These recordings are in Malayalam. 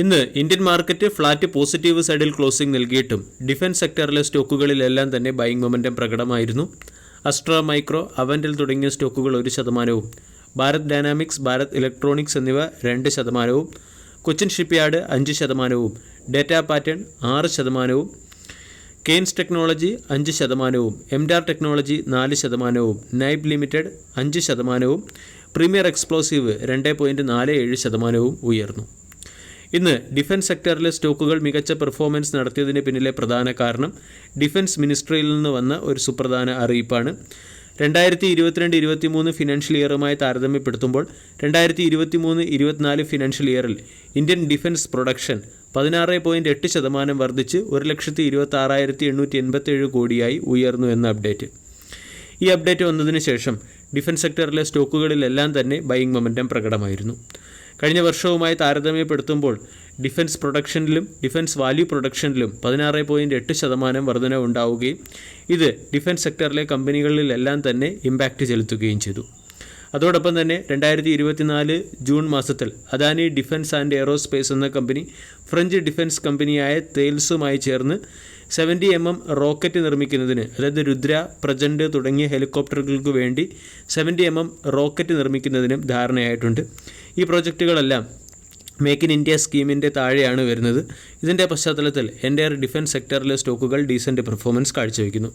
ഇന്ന് ഇന്ത്യൻ മാർക്കറ്റ് ഫ്ലാറ്റ് പോസിറ്റീവ് സൈഡിൽ ക്ലോസിംഗ് നൽകിയിട്ടും ഡിഫൻസ് സെക്ടറിലെ സ്റ്റോക്കുകളിലെല്ലാം തന്നെ ബൈയിങ് മൊമെൻറ്റം പ്രകടമായിരുന്നു. അസ്ട്ര മൈക്രോ, അവൻറ്റൽ തുടങ്ങിയ സ്റ്റോക്കുകൾ 1%, ഭാരത് ഡൈനാമിക്സ്, ഭാരത് ഇലക്ട്രോണിക്സ് എന്നിവ 2%, Cochin shipyard 5%, data pattern 6%, Kaynes technology 5%, MTAR technology 4%, NIBE limited 5%, premier explosive 2.47% ഉയർന്നു. ഇന്ന് ഡിഫൻസ് സെക്ടറിലെ സ്റ്റോക്കുകൾ മികച്ച പെർഫോമൻസ് നടത്തിയതിന് പിന്നിലെ പ്രധാന കാരണം ഡിഫൻസ് മിനിസ്ട്രിയിൽ നിന്ന് വന്ന ഒരു സുപ്രധാന അറിയിപ്പാണ്. 2022-23 ഫിനാൻഷ്യൽ ഇയറുമായി താരതമ്യപ്പെടുത്തുമ്പോൾ 2023-24 ഫിനാൻഷ്യൽ ഇയറിൽ ഇന്ത്യൻ ഡിഫൻസ് പ്രൊഡക്ഷൻ 16.8% വർദ്ധിച്ച് 1,26,887 കോടിയായി ഉയർന്നു എന്ന അപ്ഡേറ്റ്. ഈ അപ്ഡേറ്റ് വന്നതിന് ശേഷം ഡിഫൻസ് സെക്ടറിലെ സ്റ്റോക്കുകളിലെല്ലാം തന്നെ ബൈയിങ് മൊമെൻറ്റം പ്രകടമായിരുന്നു. കഴിഞ്ഞ വർഷവുമായി താരതമ്യപ്പെടുത്തുമ്പോൾ ഡിഫൻസ് പ്രൊഡക്ഷനിലും ഡിഫൻസ് വാല്യൂ പ്രൊഡക്ഷനിലും 16.8% വർധന ഉണ്ടാവുകയും ഇത് ഡിഫൻസ് സെക്ടറിലെ കമ്പനികളിലെല്ലാം തന്നെ ഇമ്പാക്റ്റ് ചെലുത്തുകയും ചെയ്തു. അതോടൊപ്പം തന്നെ 2024 ജൂൺ മാസത്തിൽ അദാനി ഡിഫൻസ് ആൻഡ് എയറോസ്പേസ് എന്ന കമ്പനി ഫ്രഞ്ച് ഡിഫൻസ് കമ്പനിയായ തെയിൽസുമായി ചേർന്ന് 70mm റോക്കറ്റ് നിർമ്മിക്കുന്നതിന്, അതായത് രുദ്ര, പ്രജൻഡ് തുടങ്ങിയ ഹെലികോപ്റ്ററുകൾക്ക് വേണ്ടി 70mm റോക്കറ്റ് നിർമ്മിക്കുന്നതിനും ധാരണയായിട്ടുണ്ട്. ഈ പ്രോജക്റ്റുകളെല്ലാം മേക്ക് ഇൻ ഇന്ത്യ സ്കീമിൻ്റെ താഴെയാണ് വരുന്നത്. ഇതിൻ്റെ പശ്ചാത്തലത്തിൽ എൻ്റയർ ഡിഫൻസ് സെക്ടറിലെ സ്റ്റോക്കുകൾ ഡീസൻറ്റ് പെർഫോമൻസ് കാഴ്ചവെക്കുന്നു.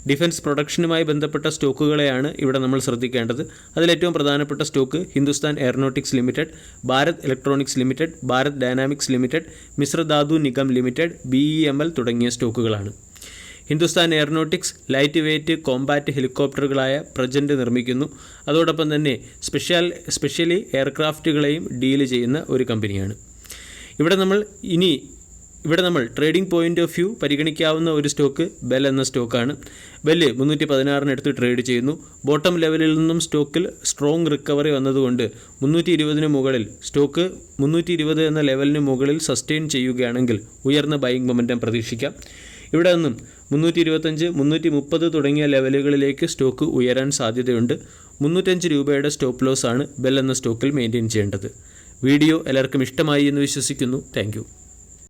ഡിഫൻസ് പ്രൊഡക്ഷനുമായി ബന്ധപ്പെട്ട സ്റ്റോക്കുകളെയാണ് ഇവിടെ നമ്മൾ ശ്രദ്ധിക്കേണ്ടത്. അതിലേറ്റവും പ്രധാനപ്പെട്ട stock Hindustan aeronautics limited, Bharat electronics limited, Bharat dynamics limited, മിശ്രധാതു Nigam limited, BEML തുടങ്ങിയ സ്റ്റോക്കുകളാണ്. Hindustan aeronautics light weight Kombat ഹെലികോപ്റ്ററുകളായ പ്രജൻഡ് നിർമ്മിക്കുന്നു. അതോടൊപ്പം തന്നെ സ്പെഷ്യലി എയർക്രാഫ്റ്റുകളെയും ഡീൽ ചെയ്യുന്ന ഒരു കമ്പനിയാണ്. ഇവിടെ നമ്മൾ ട്രേഡിംഗ് പോയിൻ്റ് ഓഫ് വ്യൂ പരിഗണിക്കാവുന്ന ഒരു സ്റ്റോക്ക് ബെൽ എന്ന സ്റ്റോക്കാണ്. ബെല്ല് 316 ട്രേഡ് ചെയ്യുന്നു. ബോട്ടം ലെവലിൽ നിന്നും സ്റ്റോക്കിൽ സ്ട്രോങ് റിക്കവറി വന്നതുകൊണ്ട് 320 മുകളിൽ സ്റ്റോക്ക് 320 എന്ന ലെവലിന് മുകളിൽ സസ്റ്റെയിൻ ചെയ്യുകയാണെങ്കിൽ ഉയർന്ന ബൈയിങ് മൊമെൻറ്റം പ്രതീക്ഷിക്കാം. ഇവിടെ നിന്നും 325, 330 തുടങ്ങിയ ലെവലുകളിലേക്ക് സ്റ്റോക്ക് ഉയരാൻ സാധ്യതയുണ്ട്. 305 രൂപയുടെ സ്റ്റോപ്പ് ലോസ് ആണ് ബെൽ എന്ന സ്റ്റോക്കിൽ മെയിൻറ്റെയിൻ ചെയ്യേണ്ടത്. വീഡിയോ എല്ലാവർക്കും ഇഷ്ടമായി എന്ന് വിശ്വസിക്കുന്നു. താങ്ക്